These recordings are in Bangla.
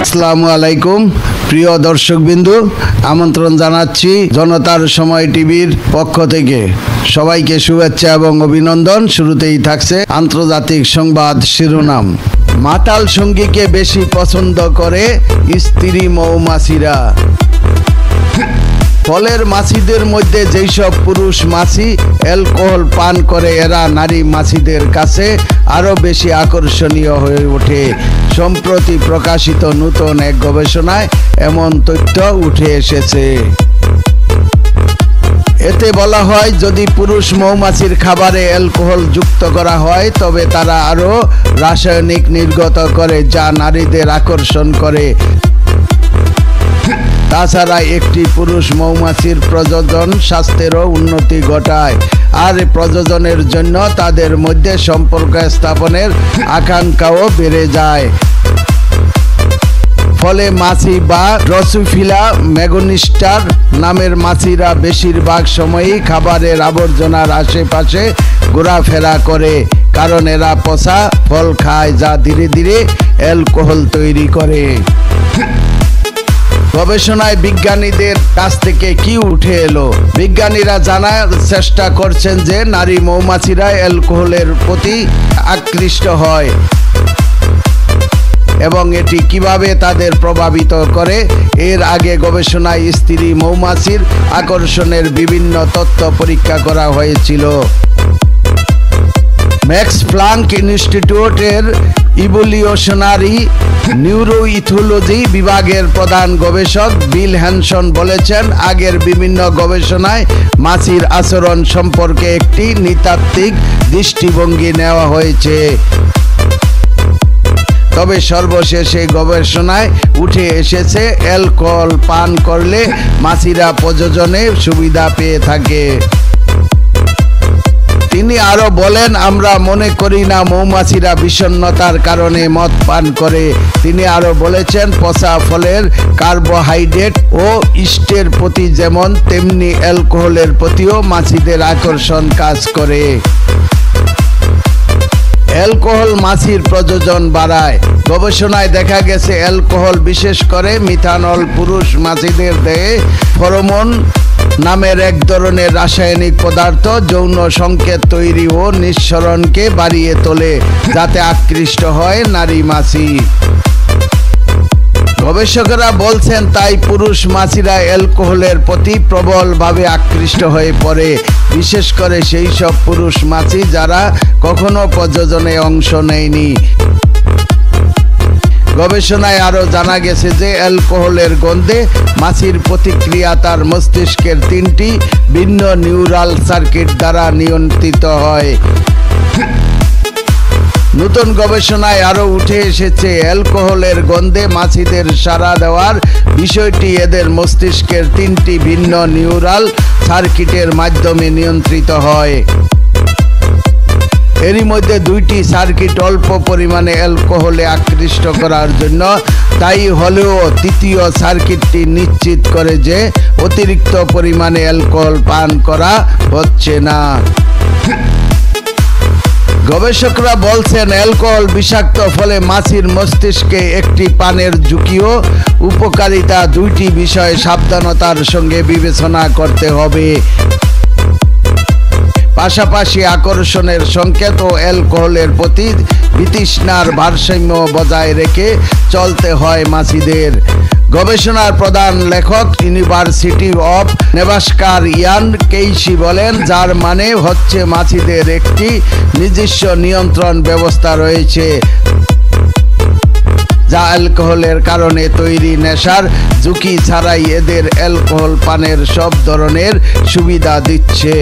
আসসালামু আলাইকুম প্রিয় দর্শকবৃন্দু, আমন্ত্রণ জানাচ্ছি জনতার সময় টিভির পক্ষ থেকে। সবাইকে শুভেচ্ছা এবং অভিনন্দন। শুরুতেই থাকছে আন্তর্জাতিক সংবাদ শিরোনাম। মাতাল সঙ্গীকে বেশি পছন্দ করে স্ত্রী মৌমাছিরা। ফলের মাছিদের মধ্যে যেসব পুরুষ মাছি অ্যালকোহল পান করে, এরা নারী মাছিদের কাছে আরও বেশি আকর্ষণীয় হয়ে ওঠে। সম্প্রতি প্রকাশিত নতুন এক গবেষণায় এমন তথ্য উঠে এসেছে। এতে বলা হয়, যদি পুরুষ মৌমাছির খাবারে অ্যালকোহল যুক্ত করা হয় তবে তারা আরও রাসায়নিক নির্গত করে, যা নারীদের আকর্ষণ করে। তাছাড়া একটি পুরুষ মৌমাছির প্রজনন স্বাস্থ্যেরও উন্নতি ঘটায়, আর প্রজননের জন্য তাদের মধ্যে সম্পর্ক স্থাপনের আকাঙ্ক্ষাও বেড়ে যায়। ফলে মাছি বা ড্রসোফিলা ম্যাগনিস্টার নামের মাছিরা বেশিরভাগ সময়ই খাবারের আবর্জনার আশেপাশে ঘোরাফেরা করে, কারণ এরা পচা ফল খায়, যা ধীরে ধীরে অ্যালকোহল তৈরি করে। গবেষণায় বিজ্ঞানীদের কাছ থেকে কি উঠে এলো? বিজ্ঞানীরা জানার চেষ্টা করছেন যে নারী মৌমাছিরা অ্যালকোহলের প্রতি আকৃষ্ট হয় এবং এটি কিভাবে তাদের প্রভাবিত করে। এর আগে গবেষণায় স্ত্রী মৌমাছির আকর্ষণের বিভিন্ন তথ্য পরীক্ষা করা হয়েছিল। ম্যাক্স প্লাঙ্ক ইনস্টিটিউটের ইভলিউশনারি নিউরোইথোলজি বিভাগের প্রধান গবেষক বিল হ্যানসন বলেছেন, আগের বিভিন্ন গবেষণায় মাছির আচরণ সম্পর্কে একটি নৃতাত্ত্বিক দৃষ্টিভঙ্গি নেওয়া হয়েছে, তবে সর্বশেষ এই গবেষণায় উঠে এসেছে অ্যালকোহল পান করলে মাছিরা প্রজননে সুবিধা পেয়ে থাকে। তিনি আরো বলেন, আমরা মনে করি না মৌমাছিরা বিষণ্ণতার কারণে মদ পান করে। তিনি আরো বলেছেন, পচা ফলের কার্বোহাইড্রেট ও ইস্টের প্রতি যেমন তেমনি অ্যালকোহলের প্রতিও মাছিদের আকর্ষণ কাজ করে। অ্যালকোহল মাছির প্রজনন বাড়ায়। গবেষণায় দেখা গেছে, অ্যালকোহল বিশেষ করে মিথানল পুরুষ মাছিদের দেহে ফেরোমন নামের এক ধরনের রাসায়নিক পদার্থ যৌন সংকেত তৈরি ও নিঃসরণকে বাড়িয়ে তোলে, যাতে আকৃষ্ট হয় নারী মাছি। গবেষকরা বলছেন, তাই পুরুষ মাছিরা অ্যালকোহলের প্রতি প্রবলভাবে আকৃষ্ট হয়ে পড়ে, বিশেষ করে সেই সব পুরুষ মাছি যারা কখনো প্রজননে অংশ নেয়নি। গবেষণায় আরো জানা গেছে যে অ্যালকোহলের গন্ধে মাছির প্রতিক্রিয়া তার মস্তিষ্কের 3টি ভিন্ন নিউরাল সার্কিট দ্বারা নিয়ন্ত্রিত হয়। নতুন গবেষণায় আরো উঠে এসেছে, অ্যালকোহলের গন্ধে মাছিদের সাড়া দেওয়ার বিষয়টি এদের মস্তিষ্কের 3টি ভিন্ন নিউরাল সার্কিটের মাধ্যমে নিয়ন্ত্রিত হয়। এরই মধ্যে 2টি সার্কিট অল্প পরিমাণে অ্যালকোহলে আকৃষ্ট করার জন্য দায়ী হলেও তৃতীয় সার্কিটটি নিশ্চিত করে যে অতিরিক্ত পরিমাণে অ্যালকোহল পান করা হচ্ছে না। গবেষকরা বলছেন, অ্যালকোহল বিষাক্ত, ফলে মাছির মস্তিষ্কে একটি পানের ঝুঁকি ও উপকারিতা 2টি বিষয় সাবধানতার সঙ্গে বিবেচনা করতে হবে। পাশাপাশি আকর্ষণের সংকেত ও অ্যালকোহলের প্রতি বিতৃষ্ণার ভারসাম্য বজায় রেখে চলতে হয় মাছিদের। গবেষণার প্রধান লেখক ইউনিভার্সিটি অফ নেব্রাস্কার ইয়ান কেইসি বলেন, যার মানে হচ্ছে মাছিদের একটি নিজস্ব নিয়ন্ত্রণ ব্যবস্থা রয়েছে, যা অ্যালকোহলের কারণে তৈরি নেশার ঝুঁকি ছাড়াই এদের অ্যালকোহল পানের সব ধরনের সুবিধা দিচ্ছে।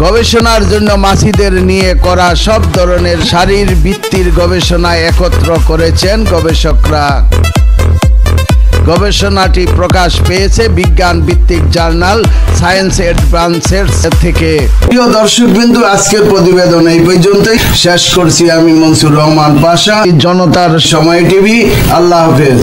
গবেষণার জন্য মাছিদের নিয়ে করা সব ধরনের শারীরবৃত্তির গবেষণায় একত্র করেছেন গবেষকরা। গবেষণাটি প্রকাশ পেয়েছে বিজ্ঞান ভিত্তিক জার্নাল সায়েন্স অ্যাডভান্সেস থেকে। প্রিয় দর্শকবৃন্দু, আজকের প্রতিবেদন এই পর্যন্তই শেষ করছি। আমি মনসুর রহমান পাশা, জনতার সময় টিভি। আল্লাহ হাফেজ।